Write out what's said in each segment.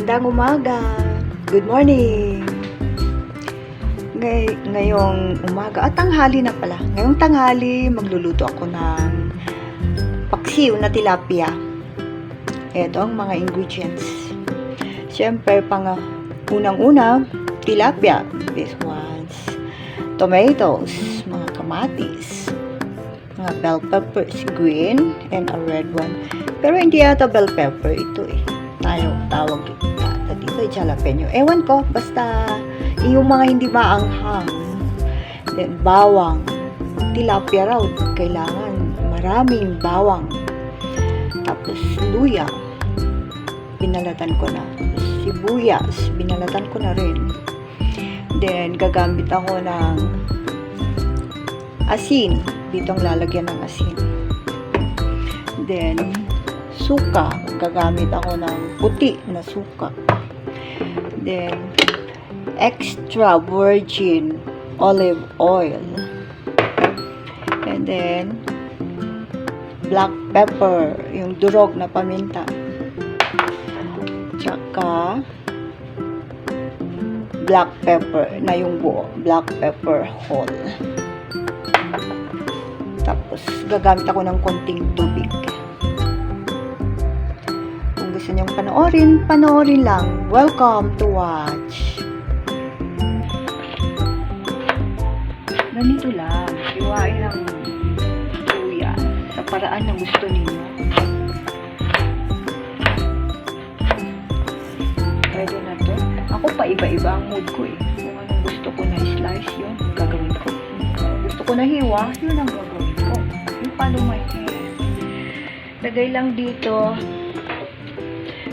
Magandang umaga. Good morning. Ngayong umaga, tanghali na pala. Ngayong tanghali, magluluto ako ng paksiw na tilapia. Ito ang mga ingredients. Siyempre, unang-una, tilapia. This one's tomatoes, mga kamatis, mga bell peppers, green, and a red one. Pero hindi yata bell pepper ito eh. Tawag dito ay jalapeno. Ewan ko, basta yung mga hindi maanghang. Then, bawang. Tilapia raw, kailangan maraming bawang. Tapos, luya. Binalatan ko na. Sibuyas, binalatan ko na rin. Then, gagamit ako ng asin. Ditong lalagyan ng asin. Then, suka. Gagamit ako ng puti na suka. Then, extra virgin olive oil. And then, black pepper, yung durog na paminta. Tsaka, black pepper na yung buo. Black pepper whole. Tapos, gagamit ako ng konting tubig. Kung gusto niyong panoorin lang. Welcome to watch. Ganito lang. Iwain ang luya sa paraan na gusto ninyo. Pwede na to. Ako pa iba-iba ang mood ko eh. Kung anong gusto ko na slice, yun gagawin ko. Gusto ko na hiwa, yun ang gagawin ko. Yung follow my hand. Lagay lang dito.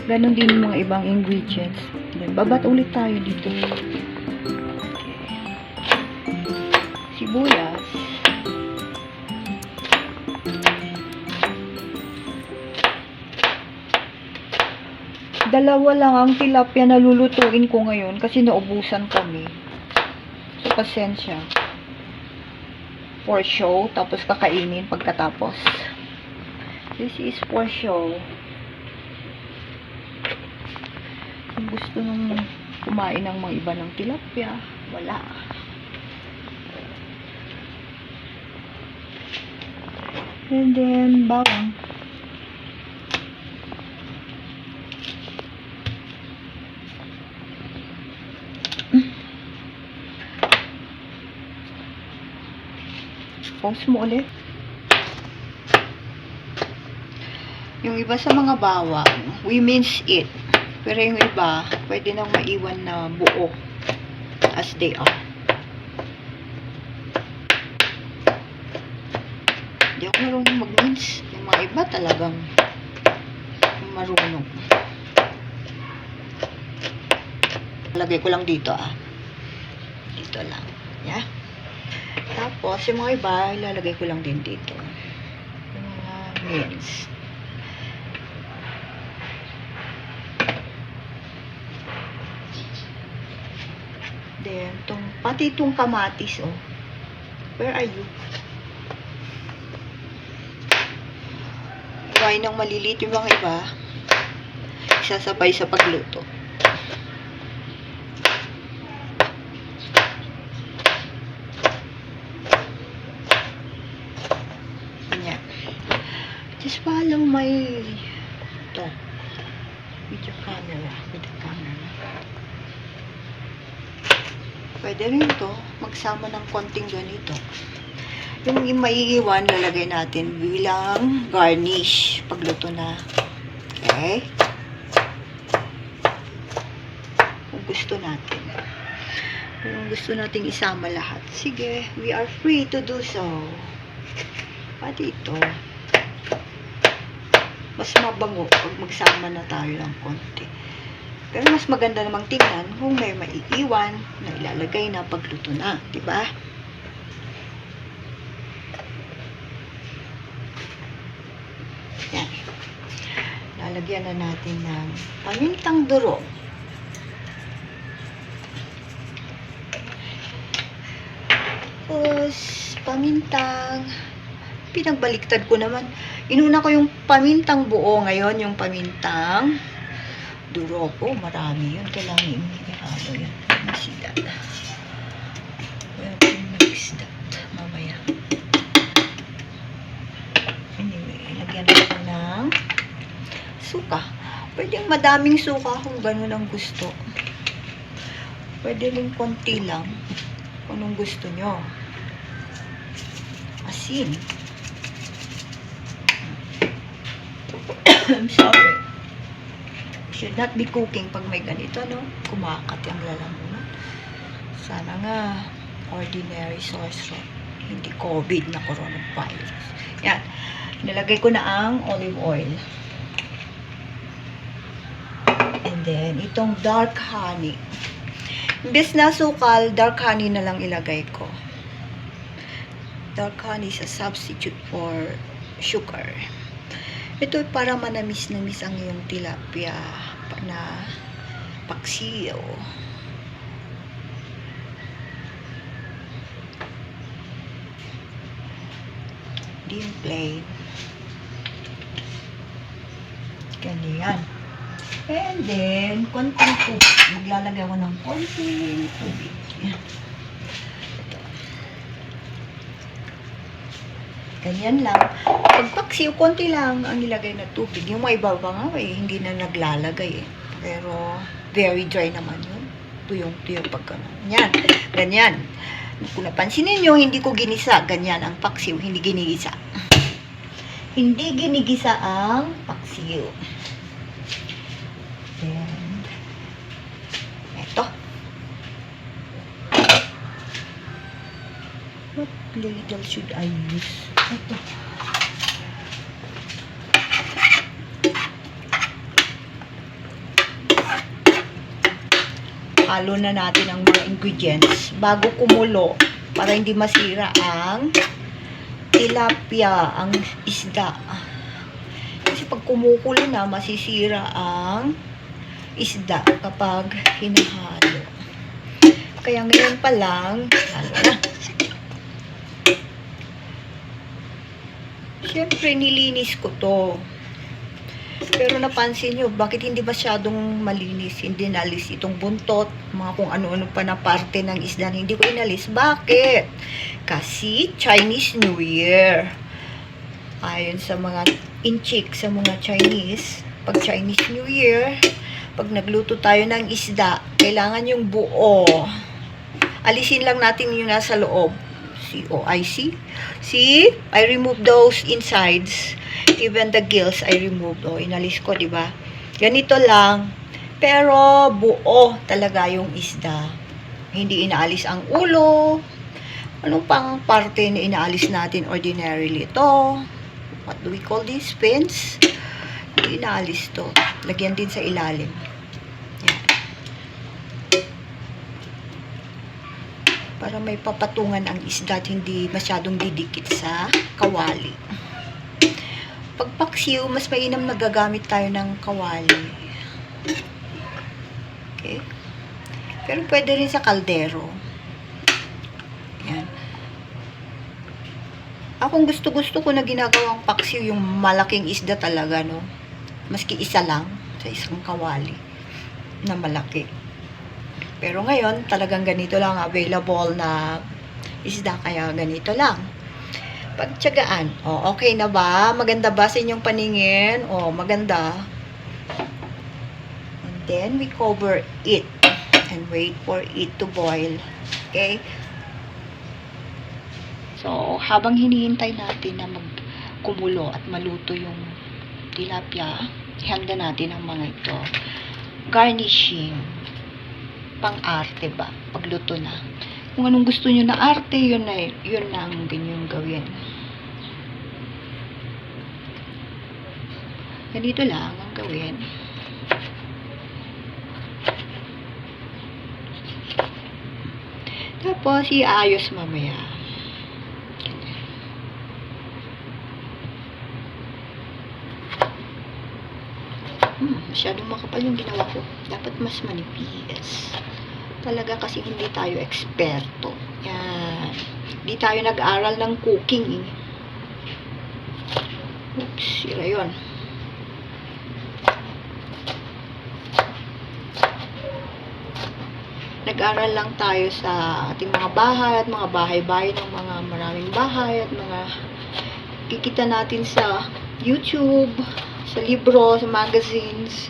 Ganon din yung mga ibang ingredients. Then, babat ulit tayo dito. Sibuyas. Dalawa lang ang tilapia na lulutuin ko ngayon kasi naubusan kami. So, pasensya. For show, tapos kakainin pagkatapos. This is for show. Kung gusto nung kumain ng mga iba ng tilapia, wala. And then, bawang. Pause mo ulit. Yung iba sa mga bawang, we mince it. Pero yung iba, pwede nang maiwan na buo as they are. Hindi ako marunong mag-mince. Yung mga iba talagang marunong. Lagay ko lang dito Dito lang. Yeah. Tapos, yung mga iba, ilalagay ko lang din dito. Yung mga mince. Then, pati itong kamatis, oh. Where are you? Gawin ng maliliit yung mga iba. Isasabay sa pagluto. Ganyan. Just follow my video camera. With the camera. Pwede rin ito, magsama ng konting ganito. Yung maiiwan, lalagay natin bilang garnish pagluto na. Okay? Kung gusto natin. Kung gusto nating isama lahat. Sige, we are free to do so. Pati ito. Mas mabango pag magsama na tayo ng konti. Pero mas maganda namang tingnan kung may maiiwan na ilalagay na pagluto na, di ba? Yan. Lalagyan na natin ng pamintang durog. Tapos, pamintang pinagbaliktad ko naman. Inuna ko yung pamintang buo, ngayon yung pamintang durog. Oh, marami yun. Kailangan ano yan. Sila. Well, mix that. Mamaya. Anyway, lagyan natin ng suka. Pwedeng madaming suka kung gano'n ang gusto. Pwede rin konti lang kung anong gusto nyo. Asin. I'm sorry. Should not be cooking pag may ganito, no? Kumakat yung lalamunan. Sana nga ordinary sauce, hindi COVID na coronavirus. Yan. Nilagay ko na ang olive oil. And then, itong dark honey. Imbes na sukal, dark honey na lang ilagay ko. Dark honey is a substitute for sugar. Ito para manamis-namis ang iyong tilapia na paksiw. Hindi yung plain. Ganyan. And then, konting tubig. Maglalagay ko ng konting tubig. Ganyan lang. Pag paksiw, konti lang ang ilagay na tubig. Yung mga iba nga hindi na naglalagay eh. Pero, very dry naman yun. Tuyong-tuyo pag gano'n. Yan. Ganyan. Kung napansinin nyo, hindi ko ginisa. Ganyan ang paksiw. Hindi ginigisa. Hindi ginigisa ang paksiw. Then, eto. What ladle should I use? Ito. Halo na natin ang mga ingredients bago kumulo para hindi masira ang tilapia, ang isda. Kasi pag kumukulo na, masisira ang isda kapag hinahalo. Kaya ngayon pa lang, halo na. Siyempre, nilinis ko to. Pero napansin nyo, bakit hindi masyadong malinis? Hindi nalis itong buntot, mga kung ano-ano pa na parte ng isda na hindi ko inalis. Bakit? Kasi Chinese New Year. Ayon sa mga inchik sa mga Chinese, pag Chinese New Year, pag nagluto tayo ng isda, kailangan yung buo. Alisin lang natin yung nasa loob. C-O-I-C. See? I remove those insides. Even the gills, I removed. O, inalis ko, diba? Ganito lang. Pero, buo talaga yung isda. Hindi inaalis ang ulo. Anong pang parte na inaalis natin ordinarily? Ito. What do we call this? Fins? Hindi inaalis to. Lagyan din sa ilalim. Para may papatungan ang isda at hindi masyadong didikit sa kawali. Pag paksiw, mas mainam nagagamit tayo ng kawali. Okay? Pero pwede rin sa kaldero. Yan. Akong gusto-gusto ko na ginagawang paksiw yung malaking isda talaga, no? Maski isa lang sa isang kawali na malaki. Pero ngayon, talagang ganito lang available na isda, kaya ganito lang. Pagtiyagaan. O, okay na ba? Maganda ba sa inyong paningin? O, maganda. And then, we cover it and wait for it to boil. Okay? So, habang hinihintay natin na magkumulo at maluto yung tilapia, ihanda natin ang mga ito. Garnishing. Pang-arte ba? Pagluto na. Kung anong gusto nyo na arte, yun na ang ganyang gawin. Ganito lang ang gawin. Tapos, iayos mamaya. Masyadong makapal yung ginawa ko. Dapat mas manipis. Talaga kasi hindi tayo eksperto. Yan. Hindi tayo nag-aral ng cooking eh. Oops, sira yun. nag-aral lang tayo sa ating mga bahay at mga bahay-bahay ng mga maraming bahay at mga kikita natin sa YouTube, sa libro, sa magazines.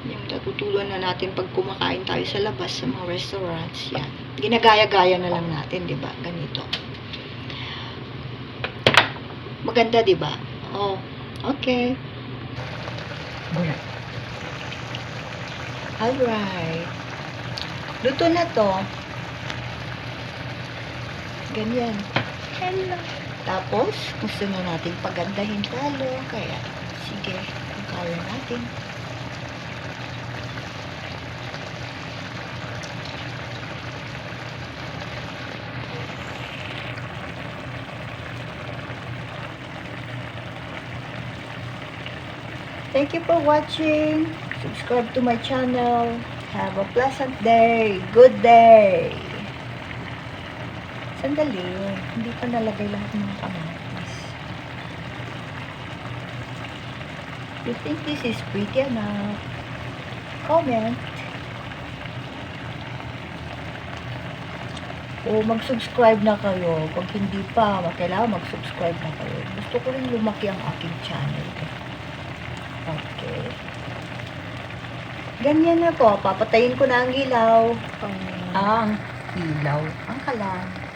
Yung natutunan na natin pag kumakain tayo sa labas, sa mga restaurants. Yan. Ginagaya-gaya na lang natin, di ba? Ganito. Maganda, di ba? Oh, okay. Alright. Luto na to. Ganyan. Hello. Tapos, gusto na natin pagandahin talo. Kaya, sige, kaya natin. Thank you for watching. Subscribe to my channel. Have a pleasant day. Good day. Sandali. Hindi pa nalagay lahat ng kamatis. You think this is pretty enough? Comment. O mag-subscribe na kayo. Pag hindi pa, kailangan mag-subscribe na kayo. Gusto ko rin lumaki ang aking channel. Okay. Ganyan na po. Papatayin ko na ang ilaw. Ang ilaw. Ang kalan.